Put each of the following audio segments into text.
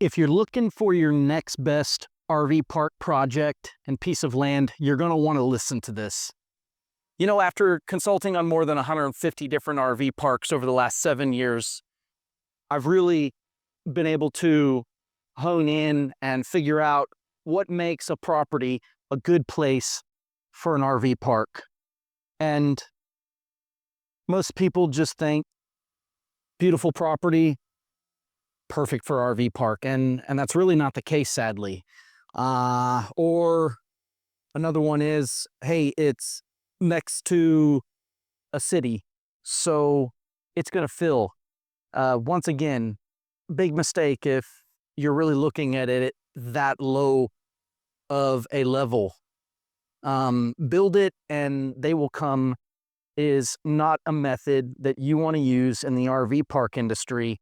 If you're looking for your next best RV park project and piece of land, you're going to want to listen to this. After consulting on more than 150 different RV parks over the last 7 years, I've really been able to hone in and figure out what makes a property a good place for an RV park. And most people just think beautiful property, perfect for RV park. And that's really not the case, sadly. Or another one is, hey, it's next to a city, so it's going to fill. Once again, big mistake if you're really looking at it that low of a level. Build it and they will come is not a method that you want to use in the RV park industry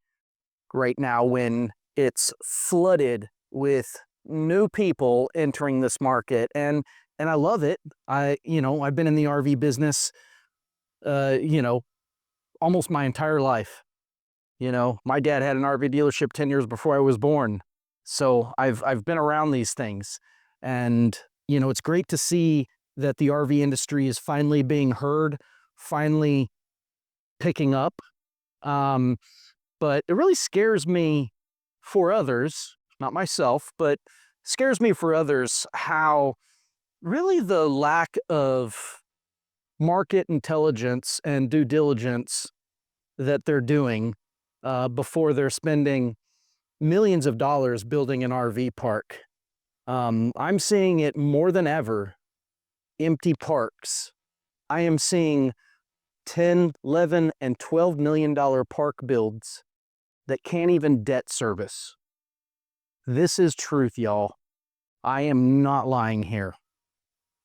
right now when it's flooded with new people entering this market. And I love it. I've been in the RV business, almost my entire life. My dad had an RV dealership 10 years before I was born. So I've been around these things. And, it's great to see that the RV industry is finally being heard, finally picking up. But it really scares me for others, not myself, but scares me for others how really the lack of market intelligence and due diligence that they're doing before they're spending millions of dollars building an RV park. I'm seeing it more than ever, empty parks. I am seeing 10, 11, and $12 million park builds that can't even debt service. This is truth, y'all. I am not lying here.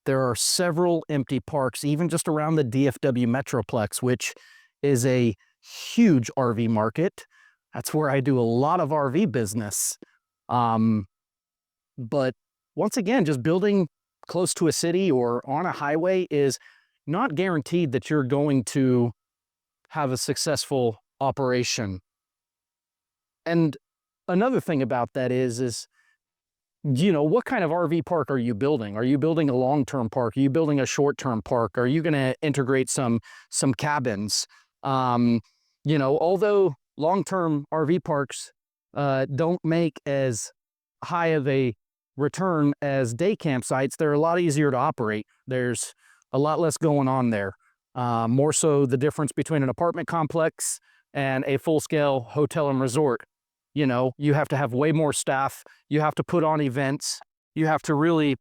There are several empty parks, even just around the DFW Metroplex, which is a huge RV market. That's where I do a lot of RV business. But once again, just building close to a city or on a highway is not guaranteed that you're going to have a successful operation. And another thing about that is, what kind of RV park are you building? Are you building a long-term park? Are you building a short-term park? Are you going to integrate some cabins? Although long-term RV parks don't make as high of a return as day campsites, they're a lot easier to operate. There's a lot less going on there. More so the difference between an apartment complex and a full-scale hotel and resort. You have to have way more staff. You have to put on events. You have to really,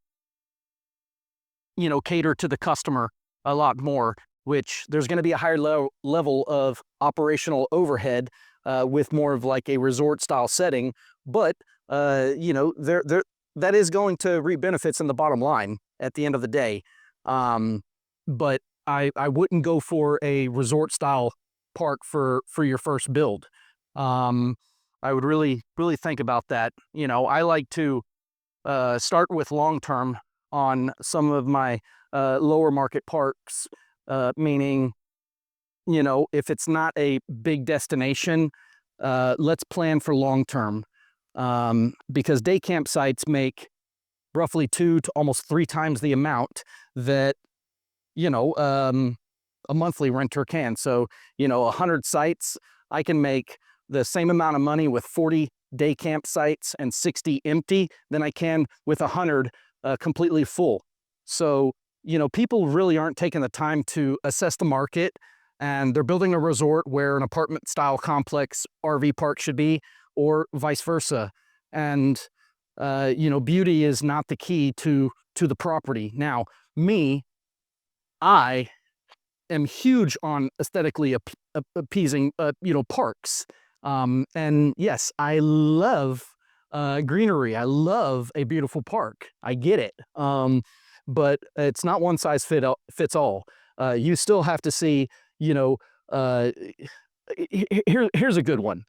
cater to the customer a lot more, which there's going to be a higher level of operational overhead with more of like a resort style setting. But, that is going to reap benefits in the bottom line at the end of the day. But I wouldn't go for a resort style park for your first build. I would really think about that. I like to start with long-term on some of my lower market parks, meaning, if it's not a big destination, let's plan for long-term. Because day campsites make roughly 2 to almost 3 times the amount that, a monthly renter can. So, 100 sites, I can make the same amount of money with 40 day campsites and 60 empty than I can with 100 completely full. So, people really aren't taking the time to assess the market, and they're building a resort where an apartment style complex RV park should be, or vice versa. And, beauty is not the key to the property. Now, I am huge on aesthetically appeasing, parks. And yes, I love greenery. I love a beautiful park. I get it. But it's not one size fits all. You still have to see, here's a good one.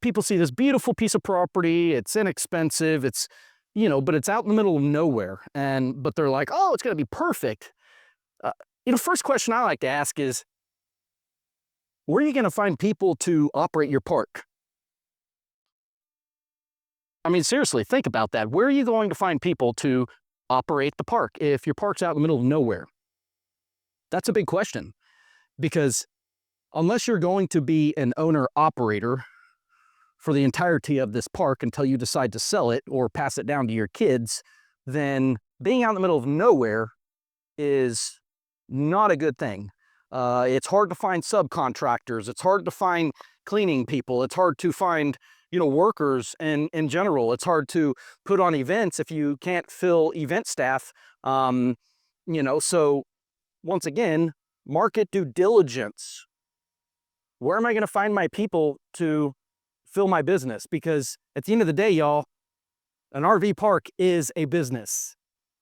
People see this beautiful piece of property. It's inexpensive. It's, but it's out in the middle of nowhere. But they're like, oh, it's going to be perfect. First question I like to ask is, where are you going to find people to operate your park? I mean, seriously, think about that. Where are you going to find people to operate the park if your park's out in the middle of nowhere? That's a big question, because unless you're going to be an owner-operator for the entirety of this park until you decide to sell it or pass it down to your kids, then being out in the middle of nowhere is not a good thing. It's hard to find subcontractors. It's hard to find cleaning people. It's hard to find, workers in general. It's hard to put on events if you can't fill event staff. So once again, market due diligence. Where am I going to find my people to fill my business? Because at the end of the day, y'all, an RV park is a business.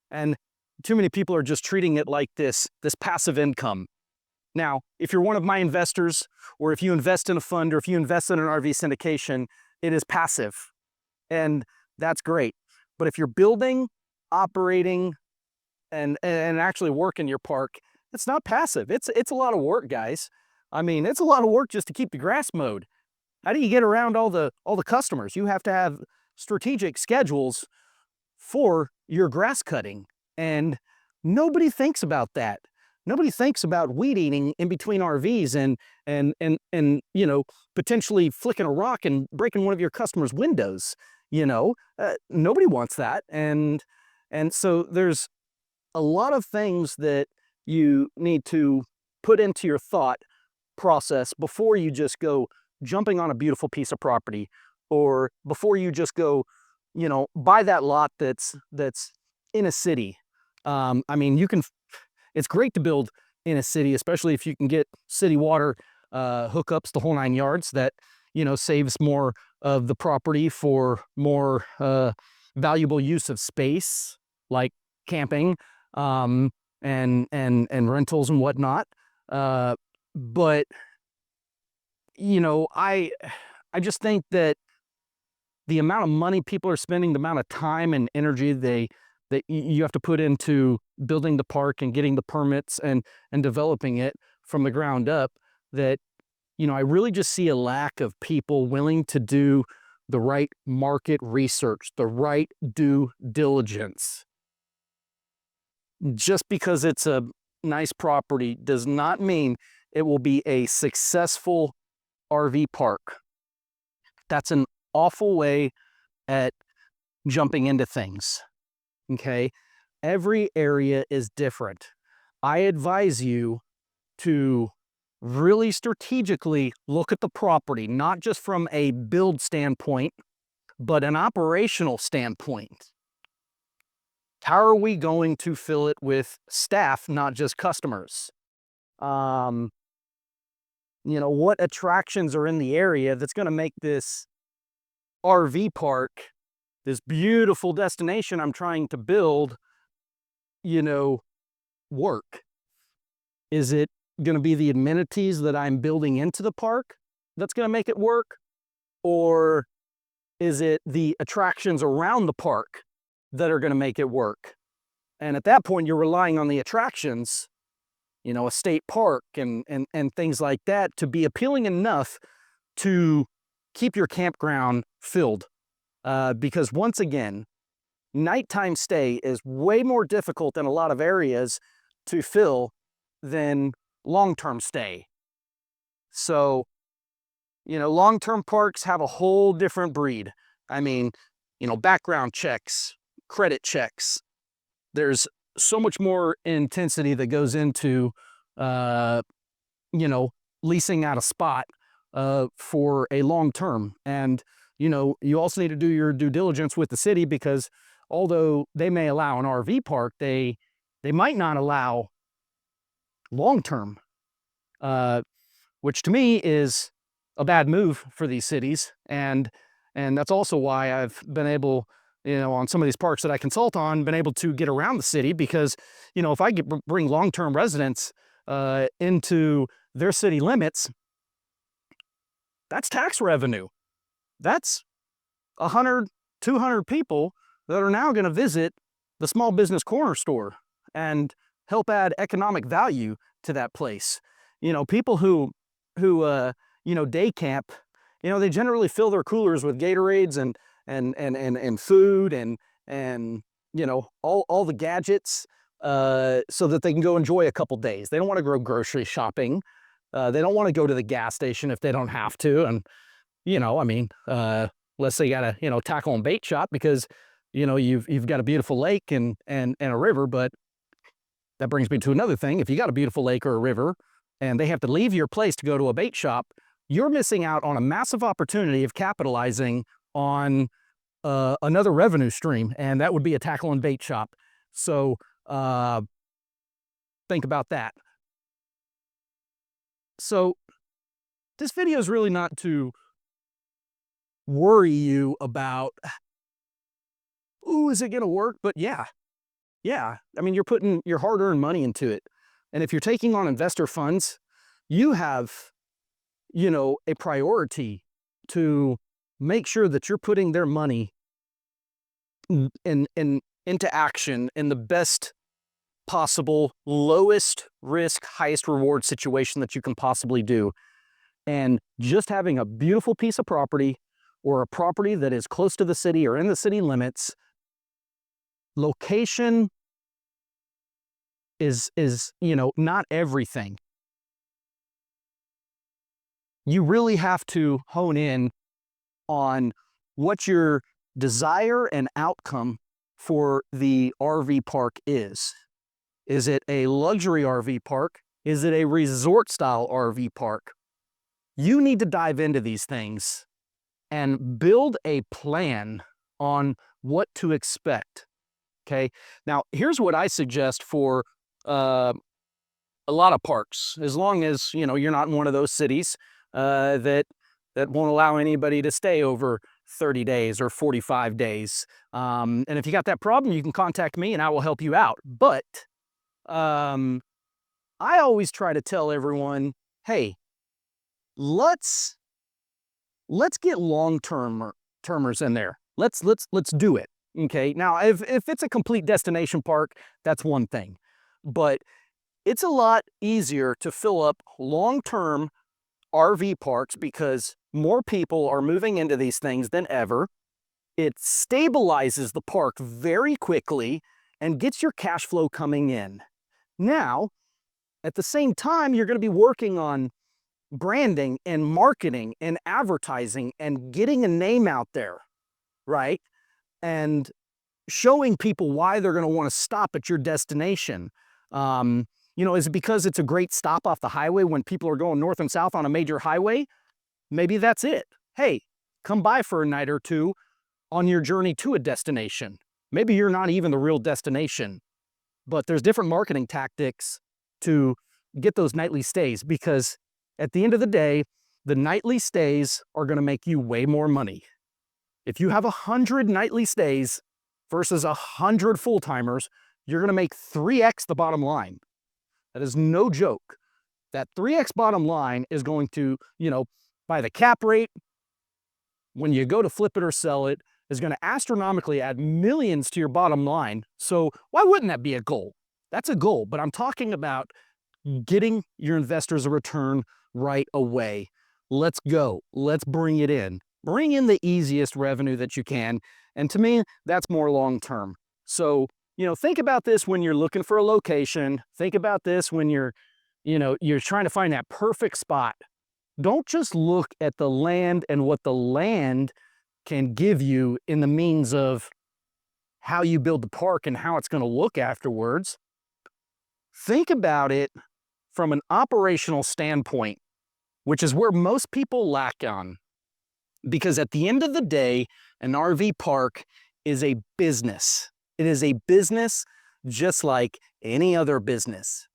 And too many people are just treating it like this passive income. Now, if you're one of my investors, or if you invest in a fund, or if you invest in an RV syndication, it is passive. And that's great. But if you're building, operating, and actually working your park, it's not passive. It's a lot of work, guys. I mean, it's a lot of work just to keep the grass mowed. How do you get around all the customers? You have to have strategic schedules for your grass cutting, and nobody thinks about that. Nobody thinks about weed eating in between RVs and potentially flicking a rock and breaking one of your customers' windows. Nobody wants that, and so there's a lot of things that you need to put into your thought process before you just go jumping on a beautiful piece of property, or before you just go, buy that lot that's in a city. I mean, it's great to build in a city, especially if you can get city water hookups, the whole 9 yards. That saves more of the property for more valuable use of space, like camping and rentals and whatnot. But I just think that the amount of money people are spending, the amount of time and energy that you have to put into building the park and getting the permits and developing it from the ground up, that I really just see a lack of people willing to do the right market research, the right due diligence. Just because it's a nice property does not mean it will be a successful RV park. That's an awful way at jumping into things. Okay? Every area is different. I advise you to really strategically look at the property, not just from a build standpoint, but an operational standpoint. How are we going to fill it with staff, not just customers? What attractions are in the area that's going to make this RV park, this beautiful destination I'm trying to build, work? Is it going to be the amenities that I'm building into the park that's going to make it work? Or is it the attractions around the park that are going to make it work? And at that point, you're relying on the attractions, a state park and things like that, to be appealing enough to keep your campground filled. Because once again, nighttime stay is way more difficult in a lot of areas to fill than long-term stay. So, long-term parks have a whole different breed. I mean, background checks, credit checks. There's so much more intensity that goes into, leasing out a spot for a long term. And, you also need to do your due diligence with the city, because although they may allow an RV park, they might not allow long term, which to me is a bad move for these cities. And that's also why I've been able, on some of these parks that I consult on, been able to get around the city, because, if I bring long-term residents into their city limits, that's tax revenue. That's 100, 200 people that are now going to visit the small business corner store and help add economic value to that place. People who day camp, they generally fill their coolers with Gatorades and food and you know, all the gadgets, so that they can go enjoy a couple days. They don't want to go grocery shopping. They don't want to go to the gas station if they don't have to. And you know, I mean, unless they got a tackle and bait shop because you've got a beautiful lake and a river. But that brings me to another thing. If you got a beautiful lake or a river and they have to leave your place to go to a bait shop, you're missing out on a massive opportunity of capitalizing on another revenue stream, and that would be a tackle and bait shop. So think about that. So this video is really not to worry you about, ooh, is it going to work? But yeah, I mean, you're putting your hard-earned money into it. And if you're taking on investor funds, you have, a priority to make sure that you're putting their money into action in the best possible, lowest risk, highest reward situation that you can possibly do. And just having a beautiful piece of property or a property that is close to the city or in the city limits, location is not everything. You really have to hone in on what your desire and outcome for the RV park is. Is it a luxury RV park? Is it a resort style RV park? You need to dive into these things and build a plan on what to expect. Okay. Now, here's what I suggest for a lot of parks, as long as you're not in one of those cities that won't allow anybody to stay over 30 days or 45 days. And if you got that problem, you can contact me and I will help you out. But I always try to tell everyone, hey, let's get long-termers in there. Let's do it. Okay. Now, if it's a complete destination park, that's one thing. But it's a lot easier to fill up long-term RV parks because more people are moving into these things than ever. It stabilizes the park very quickly and gets your cash flow coming in. Now, at the same time, you're going to be working on branding and marketing and advertising and getting a name out there, right? And showing people why they're going to want to stop at your destination. Is it because it's a great stop off the highway when people are going north and south on a major highway? Maybe that's it. Hey, come by for a night or two on your journey to a destination. Maybe you're not even the real destination, but there's different marketing tactics to get those nightly stays, because at the end of the day, the nightly stays are going to make you way more money. If you have 100 nightly stays versus 100 full-timers, you're going to make 3x the bottom line. That is no joke. That 3x bottom line is going to, by the cap rate, when you go to flip it or sell it, is going to astronomically add millions to your bottom line. So why wouldn't that be a goal? That's a goal, but I'm talking about getting your investors a return right away. Let's go. Let's bring it in. Bring in the easiest revenue that you can. And to me, that's more long-term. So, think about this when you're looking for a location. Think about this when you're trying to find that perfect spot. Don't just look at the land and what the land can give you in the means of how you build the park and how it's going to look afterwards. Think about it from an operational standpoint, which is where most people lack on. Because at the end of the day, an RV park is a business. It is a business just like any other business.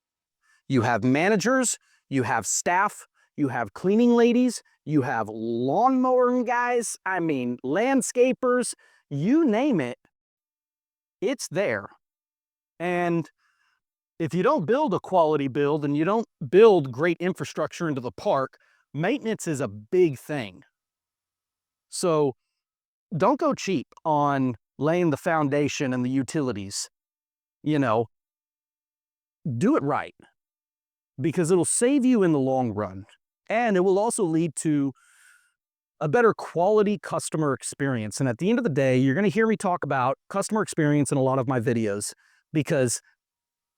You have managers, you have staff, you have cleaning ladies, you have lawn mowing guys, landscapers, you name it, it's there. And if you don't build a quality build and you don't build great infrastructure into the park, maintenance is a big thing. So don't go cheap on laying the foundation and the utilities. Do it right, because it'll save you in the long run. And it will also lead to a better quality customer experience. And at the end of the day, you're going to hear me talk about customer experience in a lot of my videos because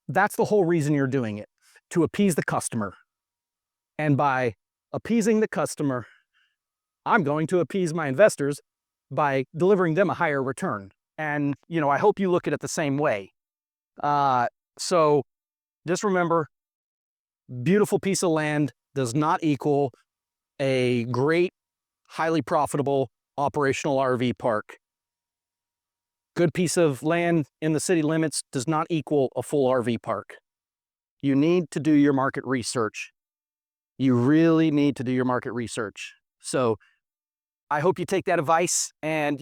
that's the whole reason you're doing it, to appease the customer. And by appeasing the customer, I'm going to appease my investors by delivering them a higher return. And, I hope you look at it the same way. So just remember, beautiful piece of land does not equal a great, highly profitable operational RV park. Good piece of land in the city limits does not equal a full RV park. You need to do your market research. You really need to do your market research. So I hope you take that advice. And,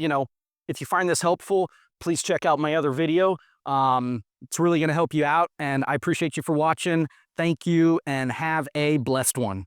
if you find this helpful, please check out my other video. It's really going to help you out. And I appreciate you for watching. Thank you and have a blessed one.